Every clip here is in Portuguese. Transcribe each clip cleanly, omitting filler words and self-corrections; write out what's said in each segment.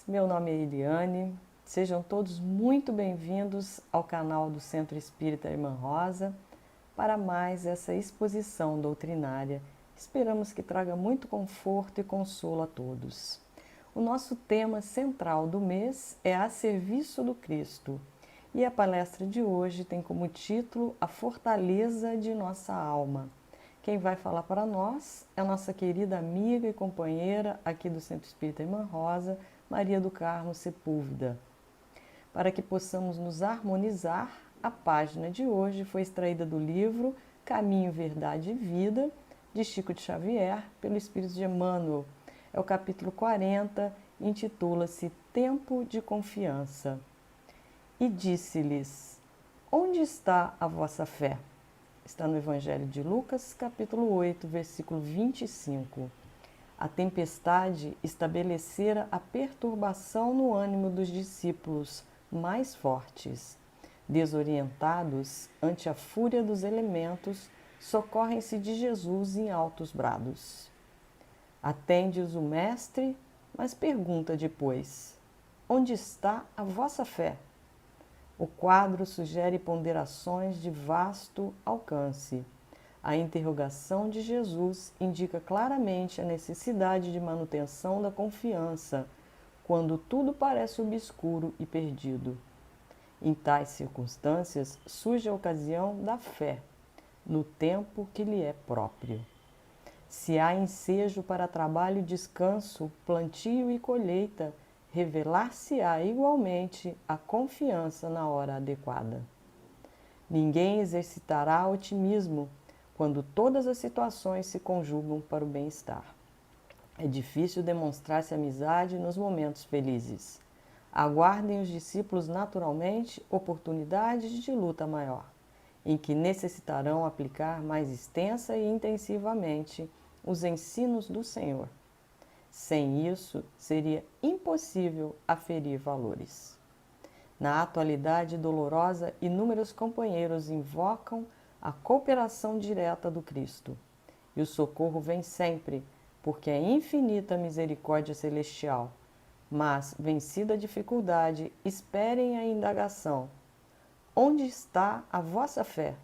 meu nome é Eliane, sejam todos muito bem-vindos ao canal do Centro Espírita Irmã Rosa para mais essa exposição doutrinária. Esperamos que traga muito conforto e consolo a todos. O nosso tema central do mês é A Serviço do Cristo e a palestra de hoje tem como título A Fortaleza de Nossa Alma. Quem vai falar para nós é a nossa querida amiga e companheira aqui do Centro Espírita Irmã Rosa, Maria do Carmo Sepúlveda. Para que possamos nos harmonizar, a página de hoje foi extraída do livro Caminho, Verdade e Vida, de Chico de Xavier, pelo Espírito de Emmanuel. É o capítulo 40, intitula-se Tempo de Confiança. E disse-lhes: onde está a vossa fé? Está no Evangelho de Lucas, capítulo 8, versículo 25. A tempestade estabelecera a perturbação no ânimo dos discípulos mais fortes. Desorientados ante a fúria dos elementos, socorrem-se de Jesus em altos brados. Atende-os o Mestre, mas pergunta depois: onde está a vossa fé? O quadro sugere ponderações de vasto alcance. A interrogação de Jesus indica claramente a necessidade de manutenção da confiança, quando tudo parece obscuro e perdido. Em tais circunstâncias, surge a ocasião da fé, no tempo que lhe é próprio. Se há ensejo para trabalho e descanso, plantio e colheita, revelar-se-á igualmente a confiança na hora adequada. Ninguém exercitará otimismo quando todas as situações se conjugam para o bem-estar. É difícil demonstrar-se amizade nos momentos felizes. Aguardem os discípulos naturalmente oportunidades de luta maior, em que necessitarão aplicar mais extensa e intensivamente os ensinos do Senhor. Sem isso, seria impossível aferir valores. Na atualidade dolorosa, inúmeros companheiros invocam a cooperação direta do Cristo. E o socorro vem sempre, porque é infinita a misericórdia celestial. Mas, vencida a dificuldade, esperem a indagação: onde está a vossa fé?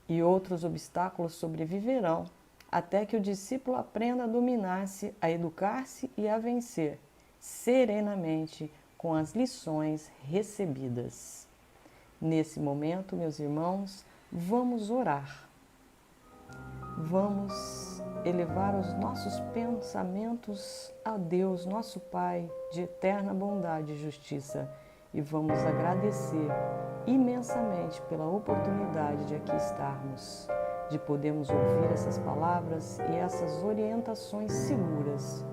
E outros obstáculos sobreviverão, até que o discípulo aprenda a dominar-se, a educar-se e a vencer, serenamente, com as lições recebidas. Nesse momento, meus irmãos, vamos orar. Vamos elevar os nossos pensamentos a Deus, nosso Pai, de eterna bondade e justiça, e vamos agradecer imensamente pela oportunidade de aqui estarmos, de podermos ouvir essas palavras e essas orientações seguras.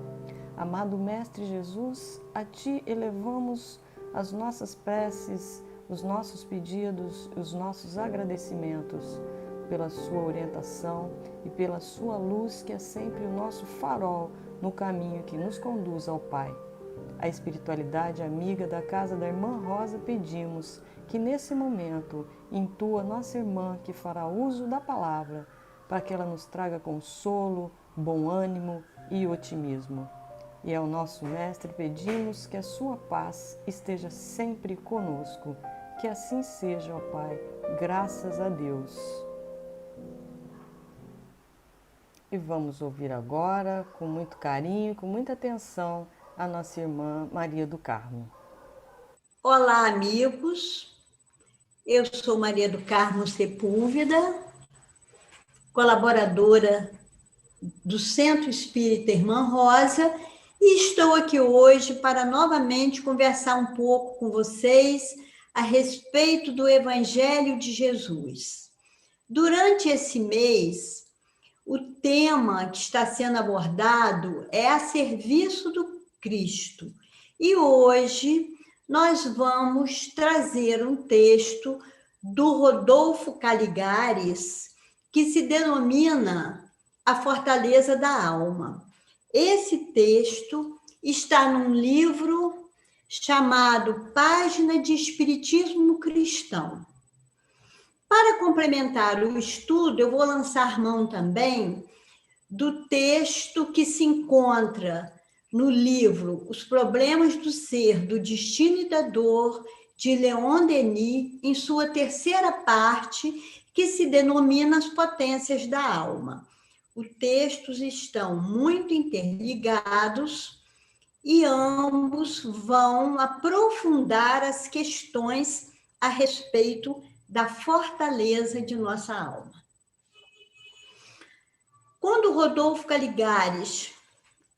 Amado Mestre Jesus, a Ti elevamos as nossas preces, os nossos pedidos, os nossos agradecimentos pela Sua orientação e pela Sua luz, que é sempre o nosso farol no caminho que nos conduz ao Pai. A espiritualidade amiga da Casa da Irmã Rosa, pedimos que nesse momento intua nossa irmã que fará uso da palavra, para que ela nos traga consolo, bom ânimo e otimismo. E ao nosso Mestre pedimos que a sua paz esteja sempre conosco. Que assim seja, ó Pai, graças a Deus. E vamos ouvir agora, com muito carinho, com muita atenção, a nossa irmã Maria do Carmo. Olá, amigos. Eu sou Maria do Carmo Sepúlveda, colaboradora do Centro Espírita Irmã Rosa, e estou aqui hoje para novamente conversar um pouco com vocês a respeito do Evangelho de Jesus. Durante esse mês, o tema que está sendo abordado é a serviço do Cristo. E hoje nós vamos trazer um texto do Rodolfo Caligares, que se denomina A Fortaleza da Alma. Esse texto está num livro chamado Página de Espiritismo Cristão. Para complementar o estudo, eu vou lançar mão também do texto que se encontra no livro Os Problemas do Ser, do Destino e da Dor, de Leon Denis, em sua terceira parte, que se denomina As Potências da Alma. Os textos estão muito interligados e ambos vão aprofundar as questões a respeito da fortaleza de nossa alma. Quando Rodolfo Caligares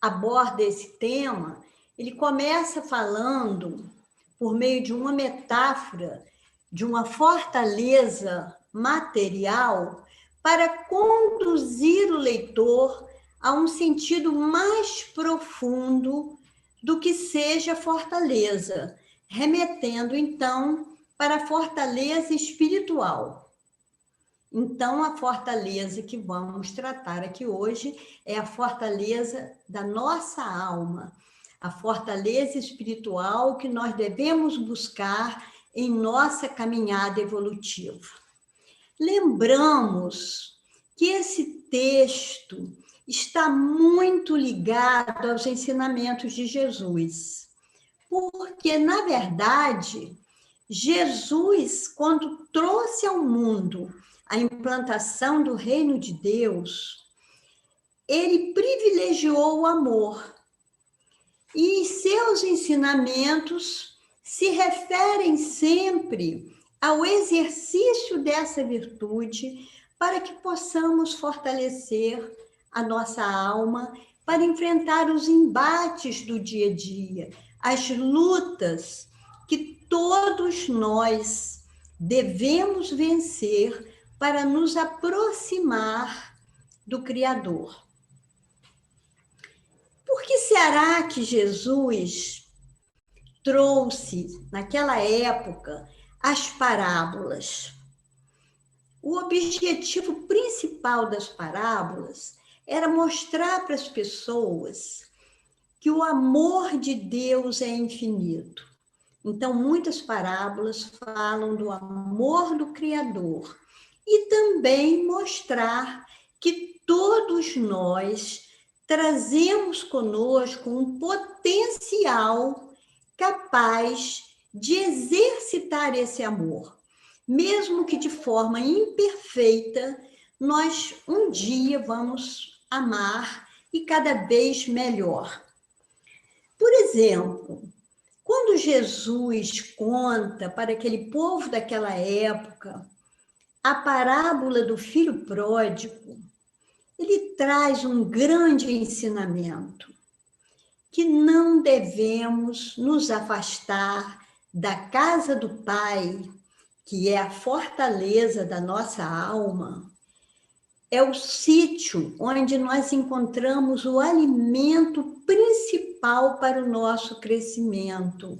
aborda esse tema, ele começa falando, por meio de uma metáfora, de uma fortaleza material, para conduzir o leitor a um sentido mais profundo do que seja fortaleza, remetendo, então, para a fortaleza espiritual. Então, a fortaleza que vamos tratar aqui hoje é a fortaleza da nossa alma, a fortaleza espiritual que nós devemos buscar em nossa caminhada evolutiva. Lembramos que esse texto está muito ligado aos ensinamentos de Jesus, porque, na verdade, Jesus, quando trouxe ao mundo a implantação do reino de Deus, ele privilegiou o amor. E seus ensinamentos se referem sempre ao exercício dessa virtude para que possamos fortalecer a nossa alma para enfrentar os embates do dia a dia, as lutas que todos nós devemos vencer para nos aproximar do Criador. Por que será que Jesus trouxe, naquela época, as parábolas? O objetivo principal das parábolas era mostrar para as pessoas que o amor de Deus é infinito. Então, muitas parábolas falam do amor do Criador e também mostrar que todos nós trazemos conosco um potencial capaz de exercitar esse amor. Mesmo que de forma imperfeita, nós um dia vamos amar e cada vez melhor. Por exemplo, quando Jesus conta para aquele povo daquela época a parábola do filho pródigo, ele traz um grande ensinamento, que não devemos nos afastar da casa do Pai, que é a fortaleza da nossa alma, é o sítio onde nós encontramos o alimento principal para o nosso crescimento,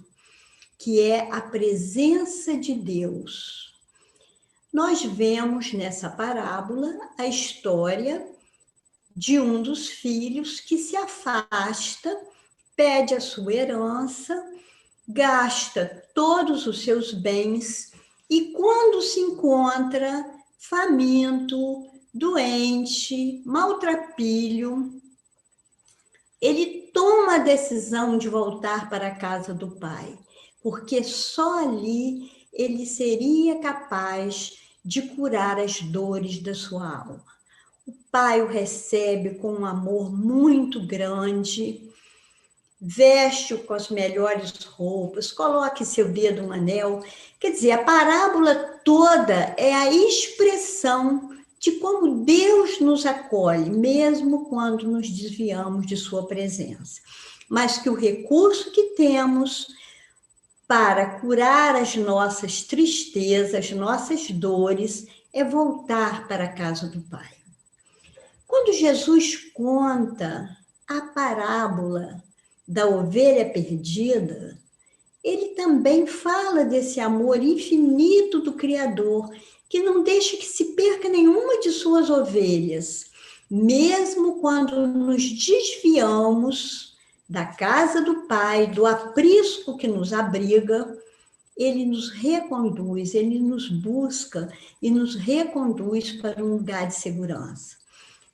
que é a presença de Deus. Nós vemos nessa parábola a história de um dos filhos que se afasta, pede a sua herança, gasta todos os seus bens e, quando se encontra faminto, doente, maltrapilho, ele toma a decisão de voltar para a casa do pai, porque só ali ele seria capaz de curar as dores da sua alma. O pai o recebe com um amor muito grande, veste-o com as melhores roupas, coloque seu dedo no anel. Quer dizer, a parábola toda é a expressão de como Deus nos acolhe, mesmo quando nos desviamos de sua presença. Mas que o recurso que temos para curar as nossas tristezas, as nossas dores, é voltar para a casa do Pai. Quando Jesus conta a parábola da ovelha perdida, ele também fala desse amor infinito do Criador, que não deixa que se perca nenhuma de suas ovelhas, mesmo quando nos desviamos da casa do Pai, do aprisco que nos abriga, ele nos reconduz, ele nos busca e nos reconduz para um lugar de segurança.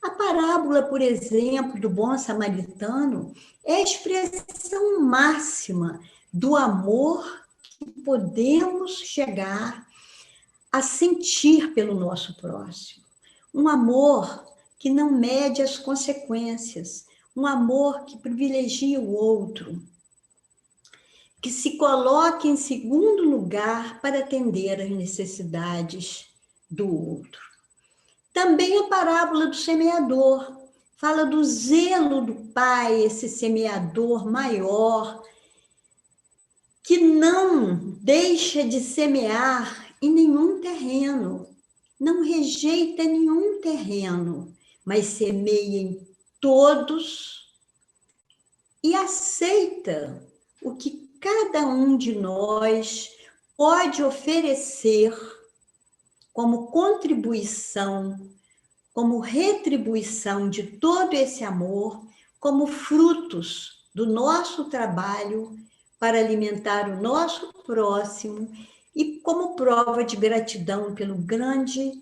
A parábola, por exemplo, do bom samaritano é a expressão máxima do amor que podemos chegar a sentir pelo nosso próximo. Um amor que não mede as consequências, um amor que privilegia o outro, que se coloca em segundo lugar para atender às necessidades do outro. Também a parábola do semeador fala do zelo do pai, esse semeador maior, que não deixa de semear em nenhum terreno, não rejeita nenhum terreno, mas semeia em todos e aceita o que cada um de nós pode oferecer como contribuição, como retribuição de todo esse amor, como frutos do nosso trabalho para alimentar o nosso próximo e como prova de gratidão pelo grande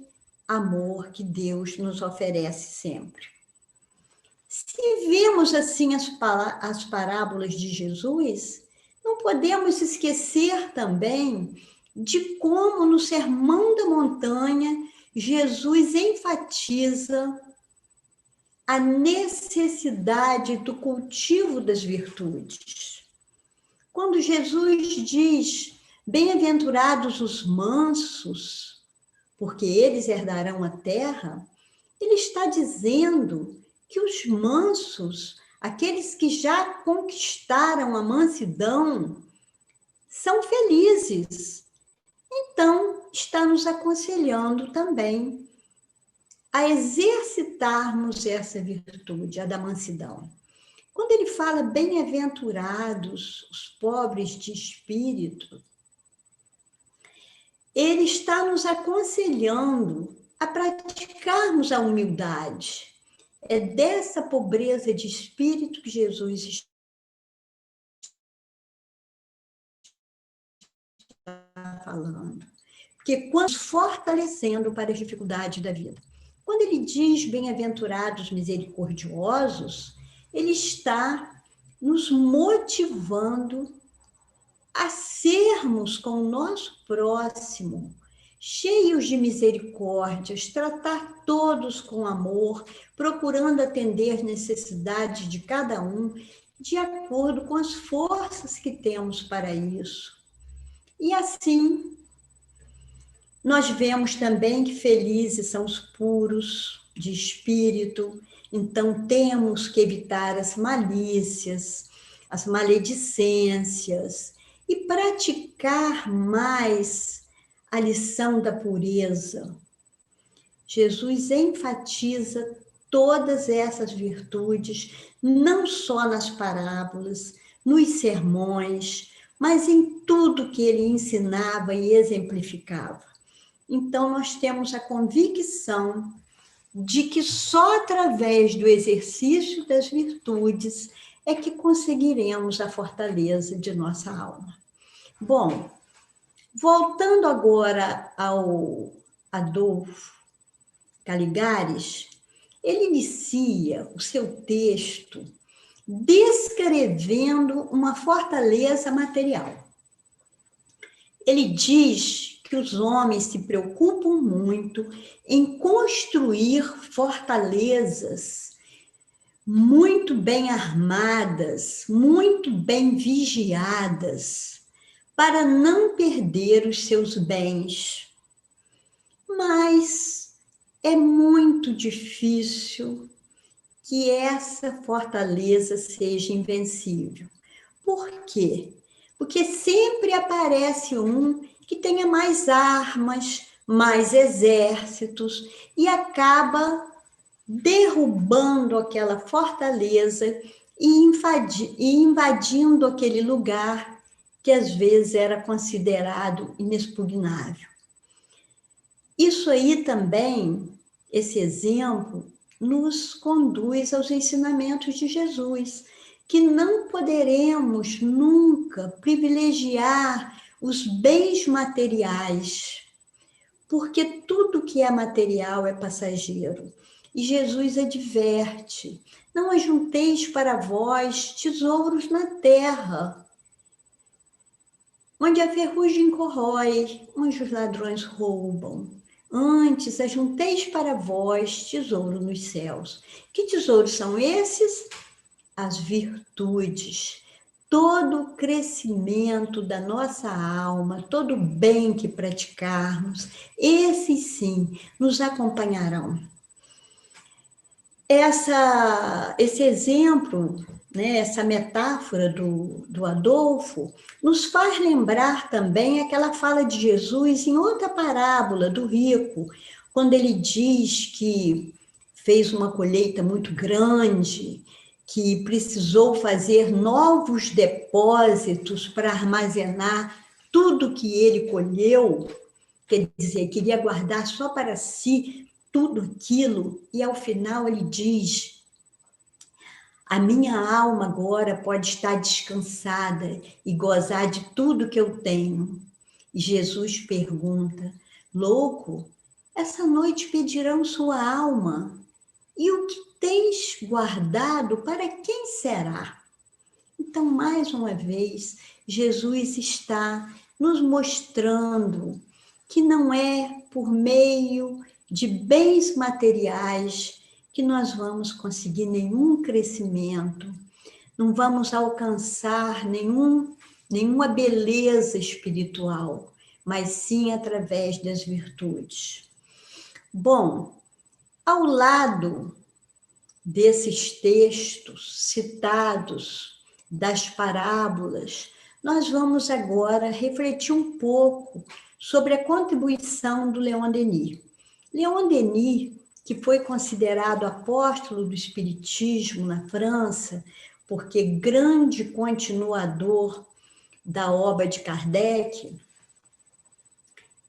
amor que Deus nos oferece sempre. Se vemos assim as parábolas de Jesus, não podemos esquecer também de como no Sermão da Montanha Jesus enfatiza a necessidade do cultivo das virtudes. Quando Jesus diz: bem-aventurados os mansos, porque eles herdarão a terra, ele está dizendo que os mansos, aqueles que já conquistaram a mansidão, são felizes. Então, está nos aconselhando também a exercitarmos essa virtude, a da mansidão. Quando ele fala bem-aventurados os pobres de espírito, ele está nos aconselhando a praticarmos a humildade. É dessa pobreza de espírito que Jesus está falando. Porque quando fortalecendo para as dificuldades da vida. Quando ele diz bem-aventurados misericordiosos, ele está nos motivando a sermos com o nosso próximo cheios de misericórdias, tratar todos com amor, procurando atender as necessidades de cada um, de acordo com as forças que temos para isso. E assim, nós vemos também que felizes são os puros de espírito, então temos que evitar as malícias, as maledicências e praticar mais a lição da pureza. Jesus enfatiza todas essas virtudes, não só nas parábolas, nos sermões, mas em tudo que ele ensinava e exemplificava. Então, nós temos a convicção de que só através do exercício das virtudes é que conseguiremos a fortaleza de nossa alma. Bom, voltando agora ao Adolfo Caligares, ele inicia o seu texto descrevendo uma fortaleza material. Ele diz que os homens se preocupam muito em construir fortalezas muito bem armadas, muito bem vigiadas, para não perder os seus bens. Mas é muito difícil que essa fortaleza seja invencível. Por quê? Porque sempre aparece um que tenha mais armas, mais exércitos, e acaba derrubando aquela fortaleza e invadindo aquele lugar que às vezes era considerado inexpugnável. Isso aí também, esse exemplo, nos conduz aos ensinamentos de Jesus, que não poderemos nunca privilegiar os bens materiais, porque tudo que é material é passageiro. E Jesus adverte: não ajunteis para vós tesouros na terra, onde a ferrugem corrói, onde os ladrões roubam. Antes, ajunteis para vós tesouro nos céus. Que tesouros são esses? As virtudes. Todo o crescimento da nossa alma, todo o bem que praticarmos, esses sim nos acompanharão. Esse exemplo, né, essa metáfora do Adolfo, nos faz lembrar também aquela fala de Jesus em outra parábola do rico, quando ele diz que fez uma colheita muito grande, que precisou fazer novos depósitos para armazenar tudo que ele colheu, quer dizer, queria guardar só para si tudo aquilo, e ao final ele diz: a minha alma agora pode estar descansada e gozar de tudo que eu tenho. E Jesus pergunta: louco, essa noite pedirão sua alma, e o que tens guardado, para quem será? Então, mais uma vez, Jesus está nos mostrando que não é por meio de bens materiais que nós vamos conseguir nenhum crescimento, não vamos alcançar nenhuma beleza espiritual, mas sim através das virtudes. Bom, ao lado desses textos citados, das parábolas, nós vamos agora refletir um pouco sobre a contribuição do Leon Denis. Leon Denis, que foi considerado apóstolo do Espiritismo na França, porque grande continuador da obra de Kardec,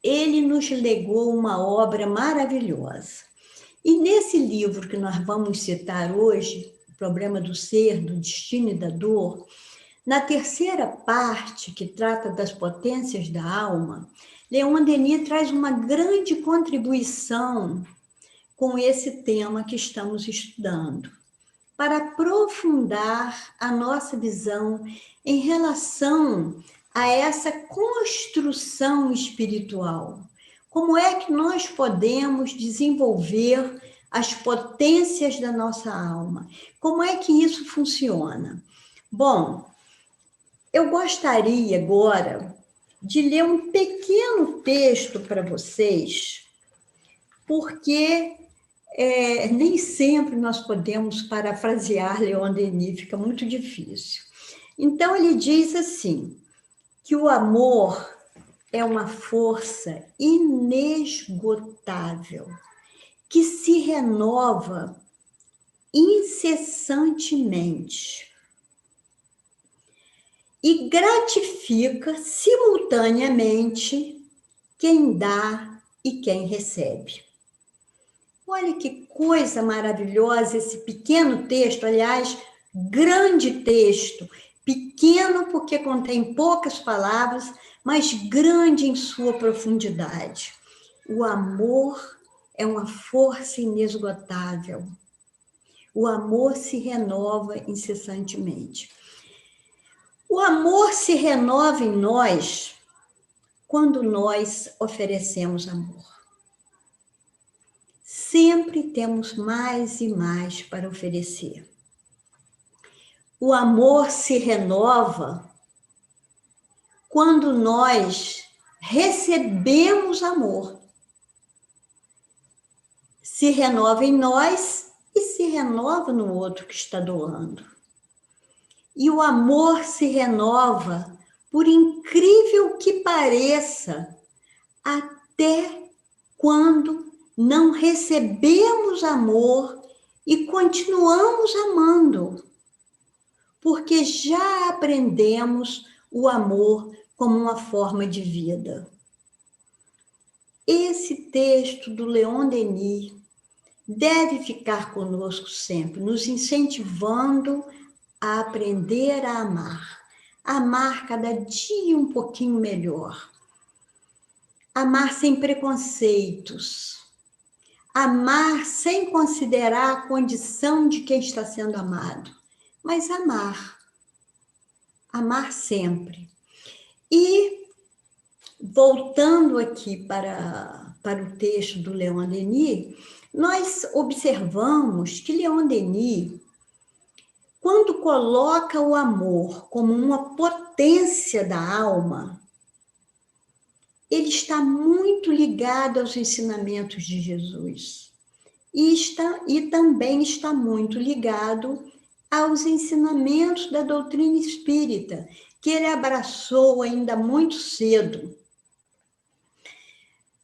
ele nos legou uma obra maravilhosa. E nesse livro que nós vamos citar hoje, O Problema do Ser, do Destino e da Dor, na terceira parte, que trata das potências da alma, Leon Denis traz uma grande contribuição com esse tema que estamos estudando, para aprofundar a nossa visão em relação a essa construção espiritual. Como é que nós podemos desenvolver as potências da nossa alma? Como é que isso funciona? Bom, eu gostaria agora de ler um pequeno texto para vocês, porque nem sempre nós podemos parafrasear Leon Denis, fica muito difícil. Então, ele diz assim, que o amor é uma força inesgotável, que se renova incessantemente e gratifica simultaneamente quem dá e quem recebe. Olha que coisa maravilhosa esse pequeno texto, aliás, grande texto, pequeno porque contém poucas palavras, mas grande em sua profundidade. O amor é uma força inesgotável. O amor se renova incessantemente. O amor se renova em nós quando nós oferecemos amor. Sempre temos mais e mais para oferecer. O amor se renova quando nós recebemos amor. Se renova em nós e se renova no outro que está doando. E o amor se renova, por incrível que pareça, até quando não recebemos amor e continuamos amando, porque já aprendemos o amor como uma forma de vida. Esse texto do Leon Denis deve ficar conosco sempre, nos incentivando a aprender a amar cada dia um pouquinho melhor, amar sem preconceitos, amar sem considerar a condição de quem está sendo amado, mas amar sempre. E, voltando aqui para o texto do Leon Denis, nós observamos que Leon Denis, quando coloca o amor como uma potência da alma, ele está muito ligado aos ensinamentos de Jesus. E também está muito ligado aos ensinamentos da doutrina espírita, que ele abraçou ainda muito cedo.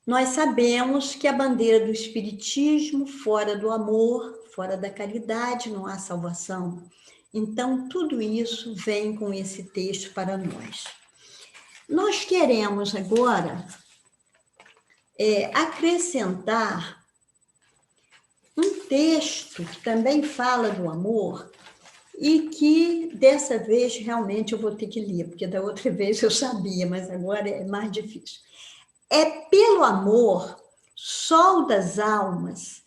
Nós sabemos que a bandeira do espiritismo, fora do amor, fora da caridade, não há salvação. Então, tudo isso vem com esse texto para nós. Nós queremos agora acrescentar um texto que também fala do amor e que dessa vez realmente eu vou ter que ler, porque da outra vez eu sabia, mas agora é mais difícil. É pelo amor, sol das almas,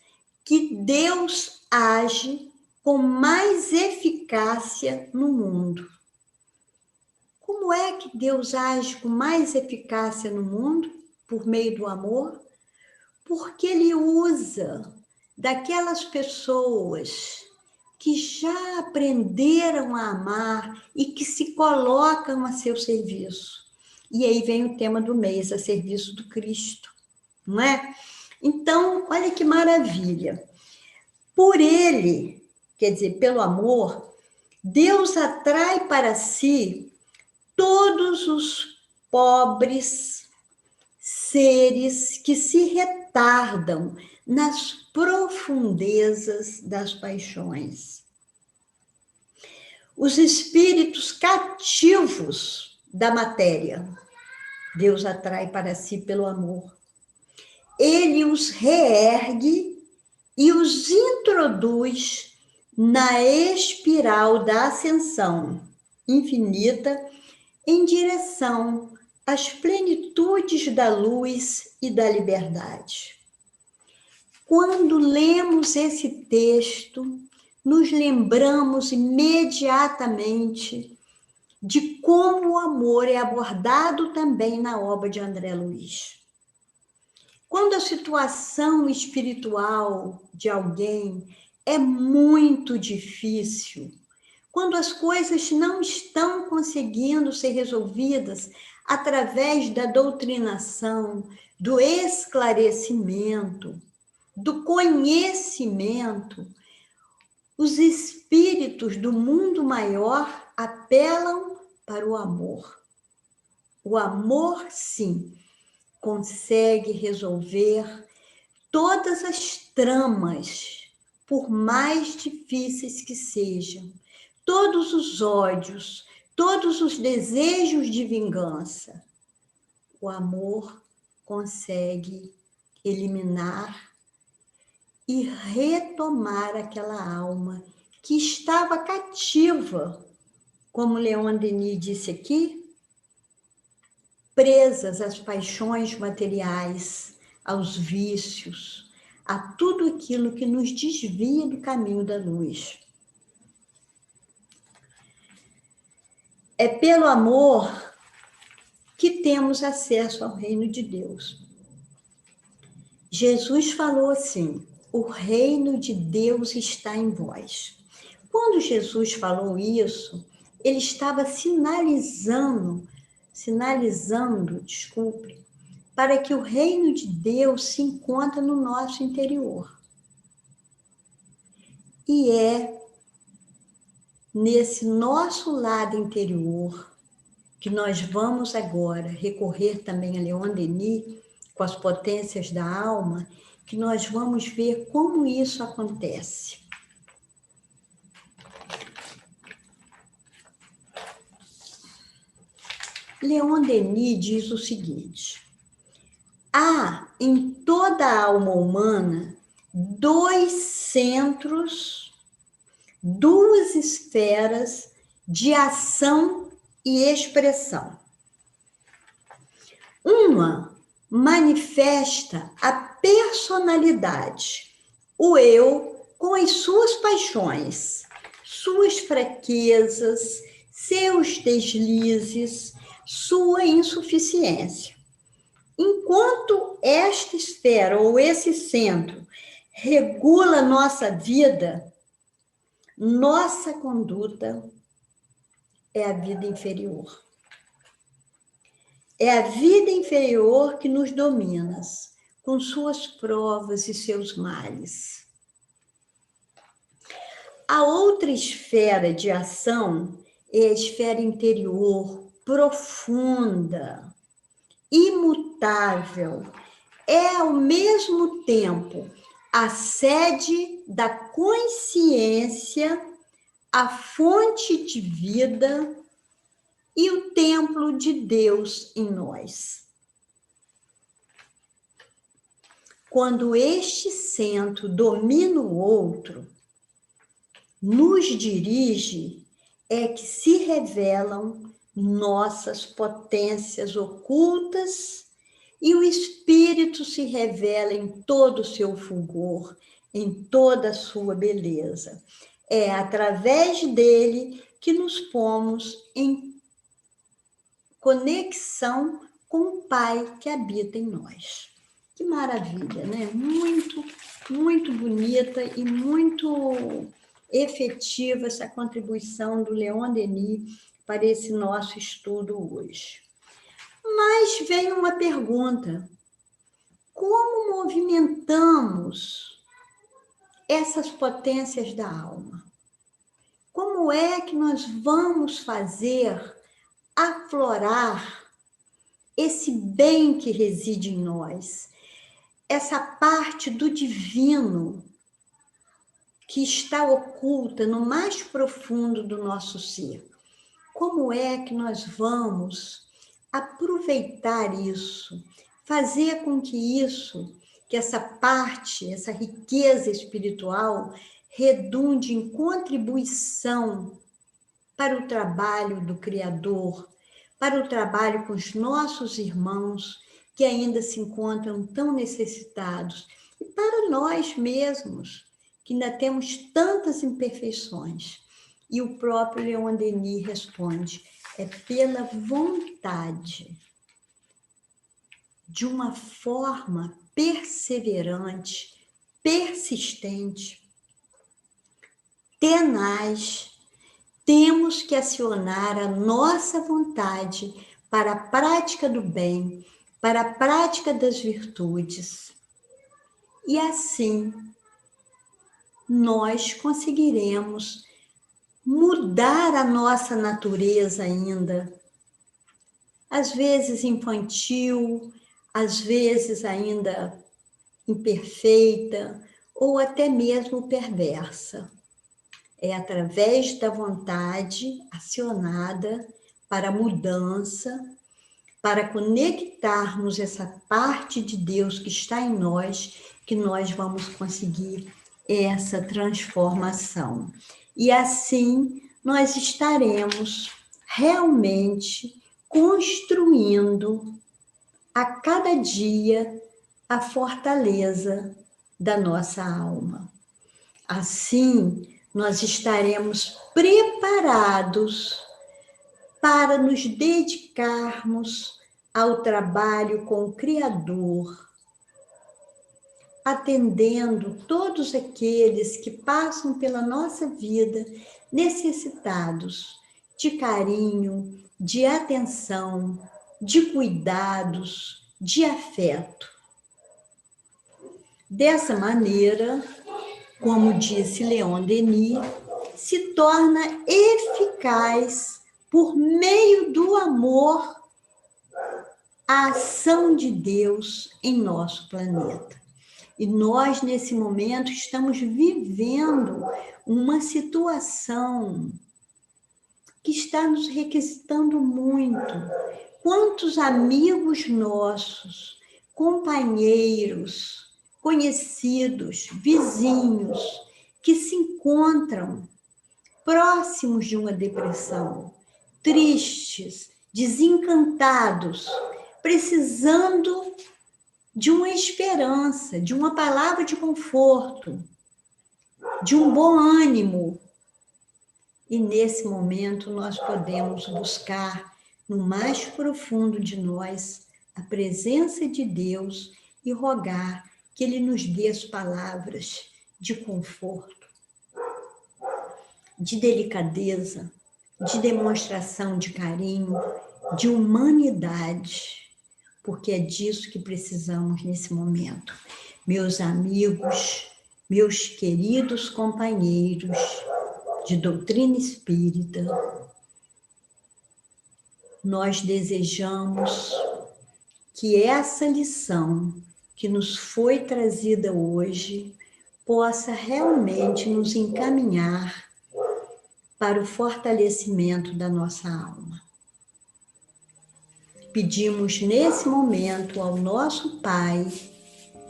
que Deus age com mais eficácia no mundo. Como é que Deus age com mais eficácia no mundo? Por meio do amor? Porque Ele usa daquelas pessoas que já aprenderam a amar e que se colocam a seu serviço. E aí vem o tema do mês, a serviço do Cristo, não é? Então, olha que maravilha. Por Ele, quer dizer, pelo amor, Deus atrai para si todos os pobres seres que se retardam nas profundezas das paixões. Os espíritos cativos da matéria, Deus atrai para si pelo amor. Ele os reergue e os introduz na espiral da ascensão infinita em direção às plenitudes da luz e da liberdade. Quando lemos esse texto, nos lembramos imediatamente de como o amor é abordado também na obra de André Luiz. Quando a situação espiritual de alguém é muito difícil, quando as coisas não estão conseguindo ser resolvidas através da doutrinação, do esclarecimento, do conhecimento, os espíritos do mundo maior apelam para o amor. O amor, sim, consegue resolver todas as tramas, por mais difíceis que sejam, todos os ódios, todos os desejos de vingança. O amor consegue eliminar e retomar aquela alma que estava cativa, como Leon Denis disse aqui, presas às paixões materiais, aos vícios, a tudo aquilo que nos desvia do caminho da luz. É pelo amor que temos acesso ao reino de Deus. Jesus falou assim: o reino de Deus está em vós. Quando Jesus falou isso, ele estava sinalizando, para que o reino de Deus se encontra no nosso interior. E é nesse nosso lado interior que nós vamos agora recorrer também a Leon Denis, com as potências da alma, que nós vamos ver como isso acontece. Leon Denis diz o seguinte: há em toda a alma humana 2 centros, 2 esferas de ação e expressão. Uma manifesta a personalidade, o eu com as suas paixões, suas fraquezas, seus deslizes, sua insuficiência. Enquanto esta esfera ou esse centro regula nossa vida, nossa conduta é a vida inferior. É a vida inferior que nos domina, com suas provas e seus males. A outra esfera de ação é a esfera interior, profunda, imutável. É, ao mesmo tempo, a sede da consciência, a fonte de vida e o templo de Deus em nós. Quando este centro domina o outro, nos dirige, é que se revelam nossas potências ocultas e o espírito se revela em todo o seu fulgor, em toda a sua beleza. É através dele que nos pomos em conexão com o Pai que habita em nós. Que maravilha, né? Muito, muito bonita e muito efetiva essa contribuição do Leon Denis para esse nosso estudo hoje. Mas vem uma pergunta: como movimentamos essas potências da alma? Como é que nós vamos fazer aflorar esse bem que reside em nós, essa parte do divino que está oculta no mais profundo do nosso ser? Como é que nós vamos aproveitar isso, fazer com que isso, que essa parte, essa riqueza espiritual, redunde em contribuição para o trabalho do Criador, para o trabalho com os nossos irmãos que ainda se encontram tão necessitados, e para nós mesmos, que ainda temos tantas imperfeições? E o próprio Leon Denis responde: é pela vontade, de uma forma perseverante, persistente, tenaz, temos que acionar a nossa vontade para a prática do bem, para a prática das virtudes. E assim, nós conseguiremos mudar a nossa natureza ainda, às vezes infantil, às vezes ainda imperfeita, ou até mesmo perversa. É através da vontade acionada para a mudança, para conectarmos essa parte de Deus que está em nós, que nós vamos conseguir essa transformação. E assim nós estaremos realmente construindo a cada dia a fortaleza da nossa alma. Assim, nós estaremos preparados para nos dedicarmos ao trabalho com o Criador, atendendo todos aqueles que passam pela nossa vida necessitados de carinho, de atenção, de cuidados, de afeto. Dessa maneira, como disse Leon Denis, se torna eficaz, por meio do amor, a ação de Deus em nosso planeta. E nós, nesse momento, estamos vivendo uma situação que está nos requisitando muito. Quantos amigos nossos, companheiros, conhecidos, vizinhos, que se encontram próximos de uma depressão, tristes, desencantados, precisando de uma esperança, de uma palavra de conforto, de um bom ânimo. E nesse momento nós podemos buscar no mais profundo de nós a presença de Deus e rogar que Ele nos dê as palavras de conforto, de delicadeza, de demonstração de carinho, de humanidade, porque é disso que precisamos nesse momento. Meus amigos, meus queridos companheiros de doutrina espírita, nós desejamos que essa lição que nos foi trazida hoje possa realmente nos encaminhar para o fortalecimento da nossa alma. Pedimos nesse momento ao nosso Pai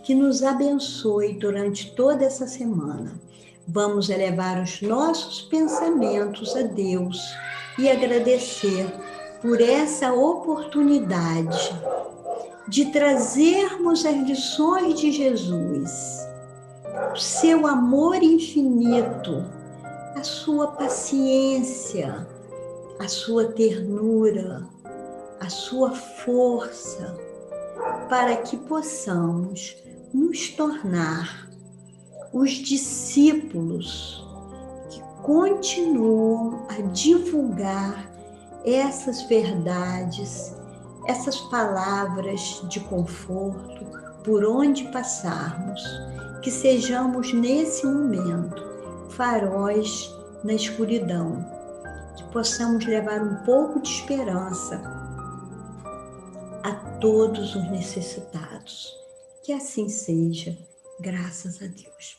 que nos abençoe durante toda essa semana. Vamos elevar os nossos pensamentos a Deus e agradecer por essa oportunidade de trazermos as lições de Jesus, o seu amor infinito, a sua paciência, a sua ternura, a sua força, para que possamos nos tornar os discípulos que continuam a divulgar essas verdades, essas palavras de conforto por onde passarmos, que sejamos nesse momento faróis na escuridão, que possamos levar um pouco de esperança a todos os necessitados. Que assim seja, graças a Deus.